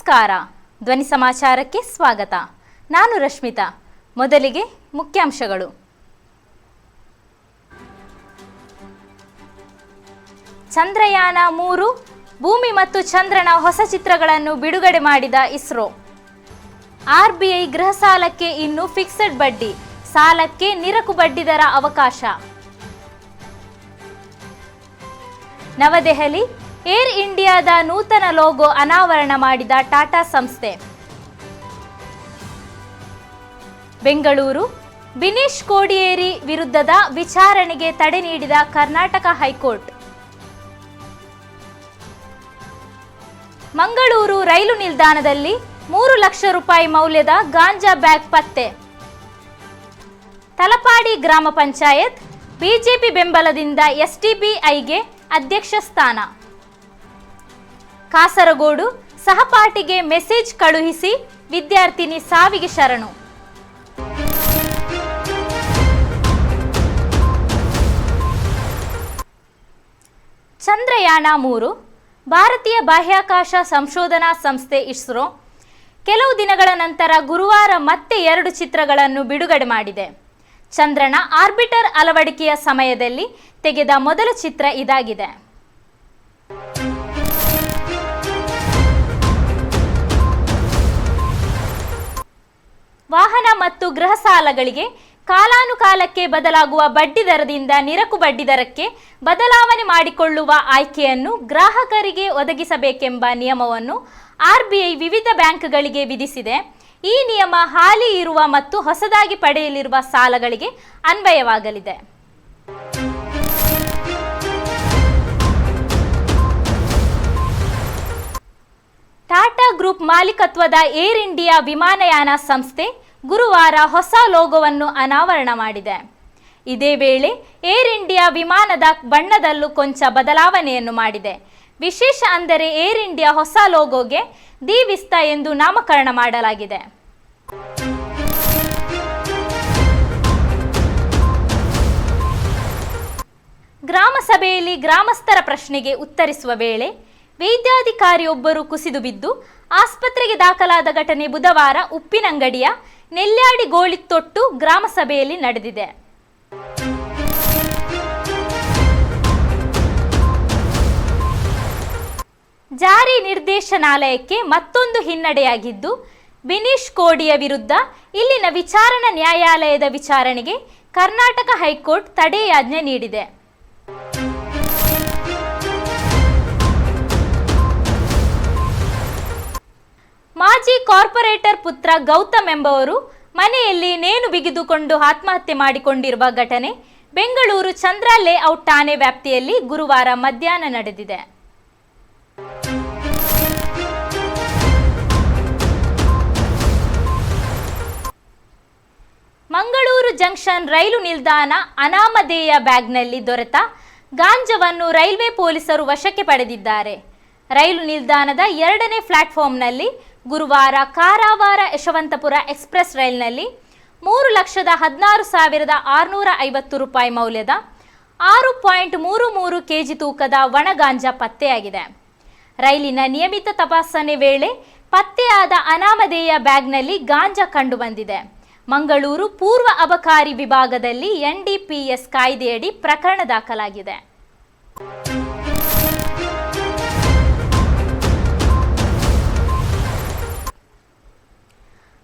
ನಮಸ್ಕಾರ. ಧ್ವನಿ ಸಮಾಚಾರಕ್ಕೆ ಸ್ವಾಗತ. ನಾನು ರಶ್ಮಿತಾ. ಮೊದಲಿಗೆ ಮುಖ್ಯಾಂಶಗಳು. ಚಂದ್ರಯಾನ 3 ಭೂಮಿ ಮತ್ತು ಚಂದ್ರನ ಹೊಸ ಚಿತ್ರಗಳನ್ನು ಬಿಡುಗಡೆ ಮಾಡಿದ ಇಸ್ರೋ. ಆರ್ಬಿಐ ಗೃಹ ಸಾಲಕ್ಕೆ ಇನ್ನು ಫಿಕ್ಸೆಡ್ ಬಡ್ಡಿ, ಸಾಲಕ್ಕೆ ನಿರಕು ಬಡ್ಡಿದರ ಅವಕಾಶ. ನವದೆಹಲಿ, ಏರ್ ಇಂಡಿಯಾದ ನೂತನ ಲೋಗೋ ಅನಾವರಣ ಮಾಡಿದ ಟಾಟಾ ಸಂಸ್ಥೆ. ಬೆಂಗಳೂರು, ಬಿನೀಶ್ ಕೋಡಿಯೇರಿ ವಿರುದ್ಧದ ವಿಚಾರಣೆಗೆ ತಡೆ ನೀಡಿದ ಕರ್ನಾಟಕ ಹೈಕೋರ್ಟ್. ಮಂಗಳೂರು ರೈಲು ನಿಲ್ದಾಣದಲ್ಲಿ 3 ಲಕ್ಷ ರೂಪಾಯಿ ಮೌಲ್ಯದ ಗಾಂಜಾ ಬ್ಯಾಗ್ ಪತ್ತೆ. ತಲಪಾಡಿ ಗ್ರಾಮ ಪಂಚಾಯತ್ ಬಿಜೆಪಿ ಬೆಂಬಲದಿಂದ ಎಸ್ಡಿಪಿಐಗೆ ಅಧ್ಯಕ್ಷ ಸ್ಥಾನ. ಕಾಸರಗೋಡು, ಸಹಪಾಠಿಗೆ ಮೆಸೇಜ್ ಕಳುಹಿಸಿ ವಿದ್ಯಾರ್ಥಿನಿ ಸಾವಿಗೆ ಶರಣು. ಚಂದ್ರಯಾನ 3 ಭಾರತೀಯ ಬಾಹ್ಯಾಕಾಶ ಸಂಶೋಧನಾ ಸಂಸ್ಥೆ ಇಸ್ರೋ ಕೆಲವು ದಿನಗಳ ನಂತರ ಗುರುವಾರ ಮತ್ತೆ 2 ಚಿತ್ರಗಳನ್ನು ಬಿಡುಗಡೆ ಮಾಡಿದೆ. ಚಂದ್ರನ ಆರ್ಬಿಟರ್ ಅಳವಡಿಕೆಯ ಸಮಯದಲ್ಲಿ ತೆಗೆದ ಮೊದಲ ಚಿತ್ರ ಇದಾಗಿದೆ. ವಾಹನ ಮತ್ತು ಗೃಹ ಸಾಲಗಳಿಗೆ ಕಾಲಾನುಕಾಲಕ್ಕೆ ಬದಲಾಗುವ ಬಡ್ಡಿ ದರದಿಂದ ನಿರಕು ಬಡ್ಡಿ ದರಕ್ಕೆ ಬದಲಾವಣೆ ಮಾಡಿಕೊಳ್ಳುವ ಆಯ್ಕೆಯನ್ನು ಗ್ರಾಹಕರಿಗೆ ಒದಗಿಸಬೇಕೆಂಬ ನಿಯಮವನ್ನು ಆರ್ಬಿಐ ವಿವಿಧ ಬ್ಯಾಂಕ್ಗಳಿಗೆ ವಿಧಿಸಿದೆ. ಈ ನಿಯಮ ಹಾಲಿ ಇರುವ ಮತ್ತು ಹೊಸದಾಗಿ ಪಡೆಯಲಿರುವ ಸಾಲಗಳಿಗೆ ಅನ್ವಯವಾಗಲಿದೆ. ಟಾಟಾ ಗ್ರೂಪ್ ಮಾಲೀಕತ್ವದ ಏರ್ ಇಂಡಿಯಾ ವಿಮಾನಯಾನ ಸಂಸ್ಥೆ ಗುರುವಾರ ಹೊಸ ಲೋಗೋವನ್ನು ಅನಾವರಣ ಮಾಡಿದೆ. ಇದೇ ವೇಳೆ ಏರ್ ಇಂಡಿಯಾ ವಿಮಾನದ ಬಣ್ಣದಲ್ಲೂ ಕೊಂಚ ಬದಲಾವಣೆಯನ್ನು ಮಾಡಿದೆ. ವಿಶೇಷ ಅಂದರೆ ಏರ್ ಇಂಡಿಯಾ ಹೊಸ ಲೋಗೋಗೆ ದಿ ವಿಸ್ತಾ ಎಂದು ನಾಮಕರಣ ಮಾಡಲಾಗಿದೆ. ಗ್ರಾಮ ಸಭೆಯಲ್ಲಿ ಗ್ರಾಮಸ್ಥರ ಪ್ರಶ್ನೆಗೆ ಉತ್ತರಿಸುವ ವೇಳೆ ವೈದ್ಯಾಧಿಕಾರಿಯೊಬ್ಬರು ಕುಸಿದು ಬಿದ್ದು ಆಸ್ಪತ್ರೆಗೆ ದಾಖಲಾದ ಘಟನೆ ಬುಧವಾರ ಉಪ್ಪಿನಂಗಡಿಯ ನೆಲ್ಯಾಡಿ ಗೋಳಿತ್ತೊಟ್ಟು ಗ್ರಾಮ ಸಭೆಯಲ್ಲಿ ನಡೆದಿದೆ. ಜಾರಿ ನಿರ್ದೇಶನಾಲಯಕ್ಕೆ ಮತ್ತೊಂದು ಹಿನ್ನಡೆಯಾಗಿದ್ದು, ಬಿನೀಶ್ ಕೋಡಿಯ ವಿರುದ್ಧ ಇಲ್ಲಿನ ವಿಚಾರಣಾ ನ್ಯಾಯಾಲಯದ ವಿಚಾರಣೆಗೆ ಕರ್ನಾಟಕ ಹೈಕೋರ್ಟ್ ತಡೆಯಾಜ್ಞೆ ನೀಡಿದೆ. ಮಾಜಿ ಕಾರ್ಪೊರೇಟರ್ ಪುತ್ರ ಗೌತಮ್ ಎಂಬವರು ಮನೆಯಲ್ಲಿ ನೇಣು ಬಿಗಿದುಕೊಂಡು ಆತ್ಮಹತ್ಯೆ ಮಾಡಿಕೊಂಡಿರುವ ಘಟನೆ ಬೆಂಗಳೂರು ಚಂದ್ರ ಲೇಔಟ್ ಠಾಣೆ ವ್ಯಾಪ್ತಿಯಲ್ಲಿ ಗುರುವಾರ ಮಧ್ಯಾಹ್ನ ನಡೆದಿದೆ. ಮಂಗಳೂರು ಜಂಕ್ಷನ್ ರೈಲು ನಿಲ್ದಾಣ ಅನಾಮಧೇಯ ಬ್ಯಾಗ್ನಲ್ಲಿ ದೊರೆತ ಗಾಂಜಾವನ್ನು ರೈಲ್ವೆ ಪೊಲೀಸರು ವಶಕ್ಕೆ ಪಡೆದಿದ್ದಾರೆ. ರೈಲು ನಿಲ್ದಾಣದ 2ನೇ ಪ್ಲಾಟ್ಫಾರ್ಮ್ನಲ್ಲಿ ಗುರುವಾರ ಕಾರವಾರ ಯಶವಂತಪುರ ಎಕ್ಸ್ಪ್ರೆಸ್ ರೈಲಿನಲ್ಲಿ 3,16,650 ರೂಪಾಯಿ ಮೌಲ್ಯದ 6.33 ಕೆಜಿ ತೂಕದ ಒಣ ಗಾಂಜಾ ಪತ್ತೆಯಾಗಿದೆ. ರೈಲಿನ ನಿಯಮಿತ ತಪಾಸಣೆ ವೇಳೆ ಪತ್ತೆಯಾದ ಅನಾಮಧೇಯ ಬ್ಯಾಗ್ನಲ್ಲಿ ಗಾಂಜಾ ಕಂಡುಬಂದಿದೆ. ಮಂಗಳೂರು ಪೂರ್ವ ಅಬಕಾರಿ ವಿಭಾಗದಲ್ಲಿ ಎನ್ಡಿಪಿಎಸ್ ಕಾಯ್ದೆಯಡಿ ಪ್ರಕರಣ ದಾಖಲಾಗಿದೆ.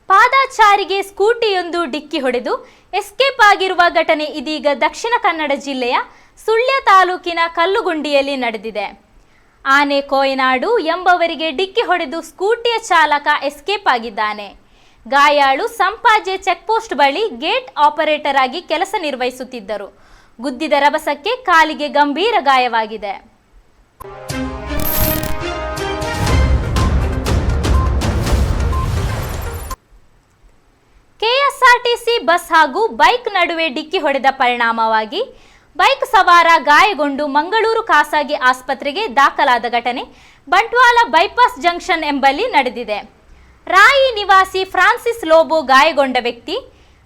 ಪಾದಚಾರಿಗೆ ಸ್ಕೂಟಿಯೊಂದು ಡಿಕ್ಕಿ ಹೊಡೆದು ಎಸ್ಕೇಪ್ ಆಗಿರುವ ಘಟನೆ ಇದೀಗ ದಕ್ಷಿಣ ಕನ್ನಡ ಜಿಲ್ಲೆಯ ಸುಳ್ಯ ತಾಲೂಕಿನ ಕಲ್ಲುಗುಂಡಿಯಲ್ಲಿ ನಡೆದಿದೆ. ಆನೆ ಕೋಯನಾಡು ಎಂಬವರಿಗೆ ಡಿಕ್ಕಿ ಹೊಡೆದು ಸ್ಕೂಟಿಯ ಚಾಲಕ ಎಸ್ಕೇಪ್ ಆಗಿದ್ದಾನೆ. ಗಾಯಾಳು ಸಂಪಾಜೆ ಚೆಕ್ಪೋಸ್ಟ್ ಬಳಿ ಗೇಟ್ ಆಪರೇಟರ್ ಆಗಿ ಕೆಲಸ ನಿರ್ವಹಿಸುತ್ತಿದ್ದರು. ಗುದ್ದಿದ ರಭಸಕ್ಕೆ ಕಾಲಿಗೆ ಗಂಭೀರ ಗಾಯವಾಗಿದೆ. ಕೆಎಸ್ಆರ್ಟಿಸಿ ಬಸ್ ಹಾಗೂ ಬೈಕ್ ನಡುವೆ ಡಿಕ್ಕಿ ಹೊಡೆದ ಪರಿಣಾಮವಾಗಿ ಬೈಕ್ ಸವಾರ ಗಾಯಗೊಂಡು ಮಂಗಳೂರು ಖಾಸಗಿ ಆಸ್ಪತ್ರೆಗೆ ದಾಖಲಾದ ಘಟನೆ ಬಂಟ್ವಾಳ ಬೈಪಾಸ್ ಜಂಕ್ಷನ್ ಎಂಬಲ್ಲಿ ನಡೆದಿದೆ. ರಾಯಿ ನಿವಾಸಿ ಫ್ರಾನ್ಸಿಸ್ ಲೋಬೋ ಗಾಯಗೊಂಡ ವ್ಯಕ್ತಿ.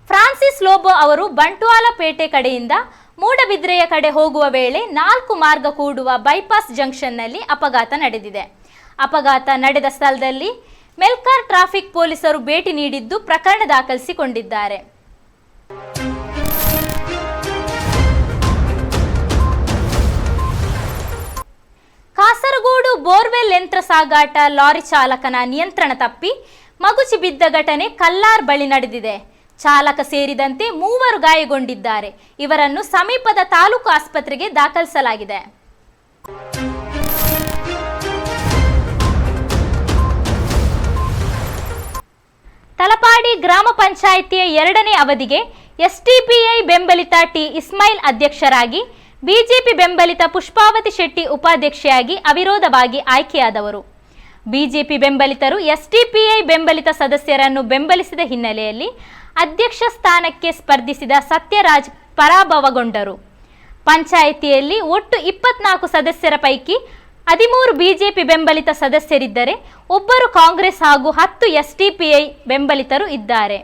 ಫ್ರಾನ್ಸಿಸ್ ಲೋಬೋ ಅವರು ಬಂಟ್ವಾಳ ಪೇಟೆ ಕಡೆಯಿಂದ ಮೂಡಬಿದ್ರೆಯ ಕಡೆ ಹೋಗುವ ವೇಳೆ 4 ಮಾರ್ಗ ಕೂಡುವ ಬೈಪಾಸ್ ಜಂಕ್ಷನ್ನಲ್ಲಿ ಅಪಘಾತ ನಡೆದಿದೆ. ಅಪಘಾತ ನಡೆದ ಸ್ಥಳದಲ್ಲಿ ಮೆಲ್ಕಾರ್ ಟ್ರಾಫಿಕ್ ಪೊಲೀಸರು ಭೇಟಿ ನೀಡಿದ್ದು ಪ್ರಕರಣ ದಾಖಲಿಸಿಕೊಂಡಿದ್ದಾರೆ. ಕಾಸರಗೋಡು ಬೋರ್ವೆಲ್ ಯಂತ್ರ ಸಾಗಾಟ ಲಾರಿ ಚಾಲಕನ ನಿಯಂತ್ರಣ ತಪ್ಪಿ ಮಗುಚಿ ಬಿದ್ದ ಘಟನೆ ಕಲ್ಲಾರ್ ಬಳಿ ನಡೆದಿದೆ. ಚಾಲಕ ಸೇರಿದಂತೆ 3 ಗಾಯಗೊಂಡಿದ್ದಾರೆ. ಇವರನ್ನು ಸಮೀಪದ ತಾಲೂಕು ಆಸ್ಪತ್ರೆಗೆ ದಾಖಲಿಸಲಾಗಿದೆ. ತಲಪಾಡಿ ಗ್ರಾಮ ಪಂಚಾಯಿತಿಯ 2ನೇ ಅವಧಿಗೆ ಎಸ್ಡಿಪಿಐ ಬೆಂಬಲಿತ ಟಿ ಇಸ್ಮಾಯಿಲ್ ಅಧ್ಯಕ್ಷರಾಗಿ, ಬಿಜೆಪಿ ಬೆಂಬಲಿತ ಪುಷ್ಪಾವತಿ ಶೆಟ್ಟಿ ಉಪಾಧ್ಯಕ್ಷೆಯಾಗಿ ಅವಿರೋಧವಾಗಿ ಆಯ್ಕೆಯಾದವರು. ಬಿಜೆಪಿ ಬೆಂಬಲಿತರು ಎಸ್ಡಿಪಿಐ ಬೆಂಬಲಿತ ಸದಸ್ಯರನ್ನು ಬೆಂಬಲಿಸಿದ ಹಿನ್ನೆಲೆಯಲ್ಲಿ ಅಧ್ಯಕ್ಷ ಸ್ಥಾನಕ್ಕೆ ಸ್ಪರ್ಧಿಸಿದ ಸತ್ಯರಾಜ್ ಪರಾಭವಗೊಂಡರು. ಪಂಚಾಯಿತಿಯಲ್ಲಿ ಒಟ್ಟು 24 ಸದಸ್ಯರ ಪೈಕಿ 13 ಬಿಜೆಪಿ ಬೆಂಬಲಿತ ಸದಸ್ಯರಿದ್ದರೆ 1 ಕಾಂಗ್ರೆಸ್ ಹಾಗೂ 10 ಎಸ್ಡಿಪಿಐ ಬೆಂಬಲಿತರು ಇದ್ದಾರೆ.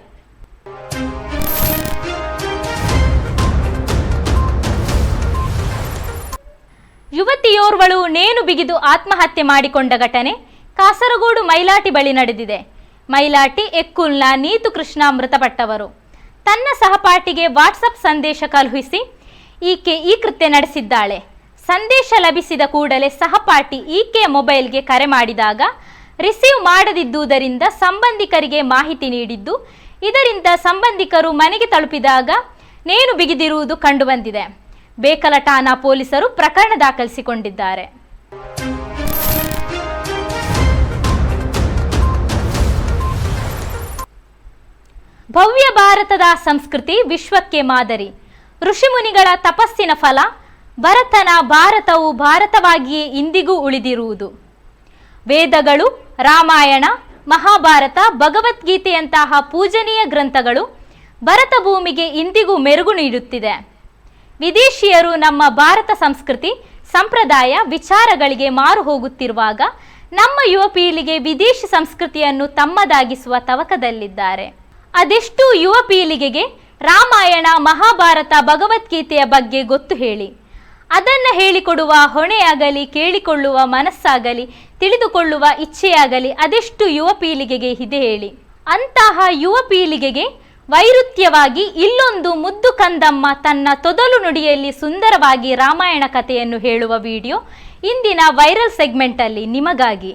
ಯುವತಿಯೋರ್ವಳು ನೇಣು ಬಿಗಿದು ಆತ್ಮಹತ್ಯೆ ಮಾಡಿಕೊಂಡ ಘಟನೆ ಕಾಸರಗೋಡು ಮೈಲಾಟಿ ಬಳಿ ನಡೆದಿದೆ. ಮೈಲಾಟಿ ಎಕ್ಕುಲ್ನ ನೀತು ಕೃಷ್ಣ ಮೃತಪಟ್ಟವರು. ತನ್ನ ಸಹಪಾಠಿಗೆ ವಾಟ್ಸಪ್ ಸಂದೇಶ ಕಳುಹಿಸಿ ಈಕೆ ಈ ಕೃತ್ಯ ನಡೆಸಿದ್ದಾಳೆ. ಸಂದೇಶ ಲಭಿಸಿದ ಕೂಡಲೇ ಸಹಪಾಠಿ ಈಕೆಯ ಮೊಬೈಲ್ಗೆ ಕರೆ ಮಾಡಿದಾಗ ರಿಸೀವ್ ಮಾಡದಿದ್ದುದರಿಂದ ಸಂಬಂಧಿಕರಿಗೆ ಮಾಹಿತಿ ನೀಡಿದ್ದು, ಇದರಿಂದ ಸಂಬಂಧಿಕರು ಮನೆಗೆ ತಲುಪಿದಾಗ ನೇಣು ಬಿಗಿದಿರುವುದು ಕಂಡುಬಂದಿದೆ. ಬೇಕಲ ಠಾಣಾ ಪೊಲೀಸರು ಪ್ರಕರಣ ದಾಖಲಿಸಿಕೊಂಡಿದ್ದಾರೆ. ಭವ್ಯ ಭಾರತದ ಸಂಸ್ಕೃತಿ ವಿಶ್ವಕ್ಕೆ ಮಾದರಿ. ಋಷಿಮುನಿಗಳ ತಪಸ್ಸಿನ ಫಲ ಭರತನ ಭಾರತವು ಭಾರತವಾಗಿಯೇ ಇಂದಿಗೂ ಉಳಿದಿರುವುದು. ವೇದಗಳು, ರಾಮಾಯಣ, ಮಹಾಭಾರತ, ಭಗವದ್ಗೀತೆಯಂತಹ ಪೂಜನೀಯ ಗ್ರಂಥಗಳು ಭರತ ಭೂಮಿಗೆ ಇಂದಿಗೂ ಮೆರುಗು ನೀಡುತ್ತಿದೆ. ವಿದೇಶಿಯರು ನಮ್ಮ ಭಾರತ ಸಂಸ್ಕೃತಿ, ಸಂಪ್ರದಾಯ, ವಿಚಾರಗಳಿಗೆ ಮಾರು ಹೋಗುತ್ತಿರುವಾಗ ನಮ್ಮ ಯುವ ಪೀಳಿಗೆ ವಿದೇಶಿ ಸಂಸ್ಕೃತಿಯನ್ನು ತಮ್ಮದಾಗಿಸುವ ತವಕದಲ್ಲಿದ್ದಾರೆ. ಅದೆಷ್ಟು ಯುವ ಪೀಳಿಗೆಗೆ ರಾಮಾಯಣ, ಮಹಾಭಾರತ, ಭಗವದ್ಗೀತೆಯ ಬಗ್ಗೆ ಗೊತ್ತು ಹೇಳಿ. ಅದನ್ನು ಹೇಳಿಕೊಡುವ ಹೊಣೆಯಾಗಲಿ, ಕೇಳಿಕೊಳ್ಳುವ ಮನಸ್ಸಾಗಲಿ, ತಿಳಿದುಕೊಳ್ಳುವ ಇಚ್ಛೆಯಾಗಲಿ ಅದೆಷ್ಟು ಯುವ ಪೀಳಿಗೆಗೆ ಇದೆ ಹೇಳಿ. ಅಂತಹ ಯುವ ಪೀಳಿಗೆಗೆ ವೈರುಧ್ಯವಾಗಿ ಇಲ್ಲೊಂದು ಮುದ್ದು ಕಂದಮ್ಮ ತನ್ನ ತೊದಲು ನುಡಿಯಲ್ಲಿ ಸುಂದರವಾಗಿ ರಾಮಾಯಣ ಕಥೆಯನ್ನು ಹೇಳುವ ವಿಡಿಯೋ ಇಂದಿನ ವೈರಲ್ ಸೆಗ್ಮೆಂಟಲ್ಲಿ ನಿಮಗಾಗಿ.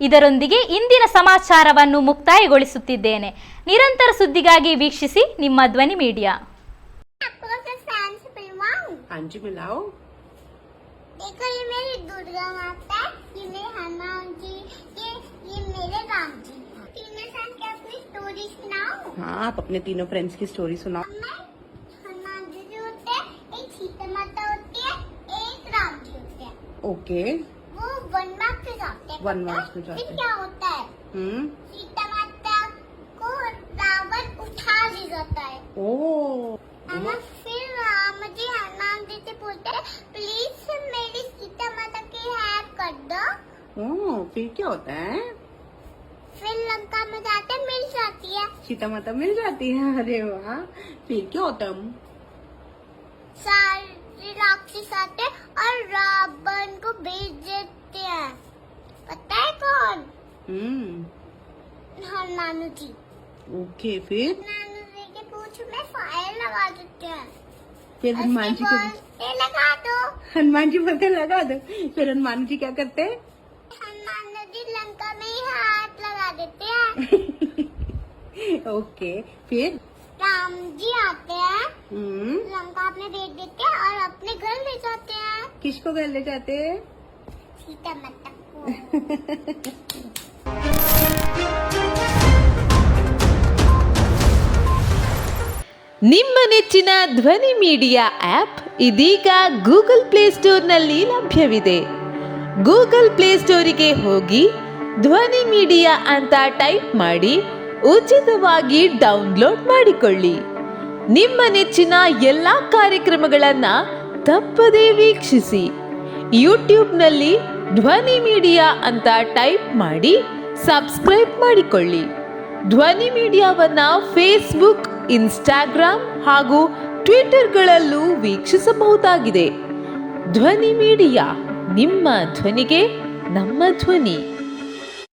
ಇದರೊಂದಿಗೆ ಇಂದಿನ ಸಮಾಚಾರವನ್ನು ಮುಕ್ತಾಯಗೊಳಿಸುತ್ತಿದ್ದೇನೆ. ನಿರಂತರ ಸುದ್ದಿಗಾಗಿ ವೀಕ್ಷಿಸಿ ನಿಮ್ಮ ಧ್ವನಿ ಮೀಡಿಯಾ. देखो ये मेरी दुर्गा माता है, ये मेरे हनुमान जी, ये मेरे राम जी। तीनों साथ के अपनी स्टोरी सुनाओ। हाँ, आप अपने तीनों फ्रेंड्स की स्टोरी सुनाओ। मैं हनुमान जी होते हैं, एक सीता माता होती है, एक राम जी होते हैं। ओके। वो वनवास पे जाते हैं। वनवास पे जाते फिर हैं। क्या होता है? सीता माता को रावण उठा ले जाता है। ओह। फिर राम जी हनुमान जी से पूछते हैं, प्लीज मेरी सीता माता की हेल्प कर दो। फिर क्या होता है? फिर लंका में जाते मिल जाती है। सीता माता मिल जाती है। अरे वाह। फिर क्या होता है? सारे राक्षस आते और रावण को भेज देते हैं। पता है कौन? हनुमान जी। ओके। फिर हनुमान जी के पूंछ में फायर लगा देते हैं। फिर हनुमान जी को लगा दो। हनुमान जी बोलते लगा दो। फिर हनुमान जी क्या करते हैं? हनुमान जी लंका में ही हाथ लगा देते हैं। ओके। फिर राम जी आते हैं, लंका में भेज देते हैं और अपने घर ले जाते हैं। किसको घर ले जाते हैं? सीता माता को। ನಿಮ್ಮ ನೆಚ್ಚಿನ ಧ್ವನಿ ಮೀಡಿಯಾ ಆಪ್ ಇದೀಗ ಗೂಗಲ್ ಪ್ಲೇಸ್ಟೋರ್ನಲ್ಲಿ ಲಭ್ಯವಿದೆ. ಗೂಗಲ್ ಪ್ಲೇಸ್ಟೋರಿಗೆ ಹೋಗಿ ಧ್ವನಿ ಮೀಡಿಯಾ ಅಂತ ಟೈಪ್ ಮಾಡಿ ಉಚಿತವಾಗಿ ಡೌನ್ಲೋಡ್ ಮಾಡಿಕೊಳ್ಳಿ. ನಿಮ್ಮ ನೆಚ್ಚಿನ ಎಲ್ಲ ಕಾರ್ಯಕ್ರಮಗಳನ್ನು ತಪ್ಪದೇ ವೀಕ್ಷಿಸಿ. ಯೂಟ್ಯೂಬ್ನಲ್ಲಿ ಧ್ವನಿ ಮೀಡಿಯಾ ಅಂತ ಟೈಪ್ ಮಾಡಿ ಸಬ್ಸ್ಕ್ರೈಬ್ ಮಾಡಿಕೊಳ್ಳಿ. ಧ್ವನಿ ಮೀಡಿಯಾವನ್ನ ಫೇಸ್ಬುಕ್, ಇನ್ಸ್ಟಾಗ್ರಾಮ್ ಹಾಗೂ ಟ್ವಿಟರ್ಗಳಲ್ಲೂ ವೀಕ್ಷಿಸಬಹುದಾಗಿದೆ. ಧ್ವನಿ ಮೀಡಿಯಾ, ನಿಮ್ಮ ಧ್ವನಿಗೆ ನಮ್ಮ ಧ್ವನಿ.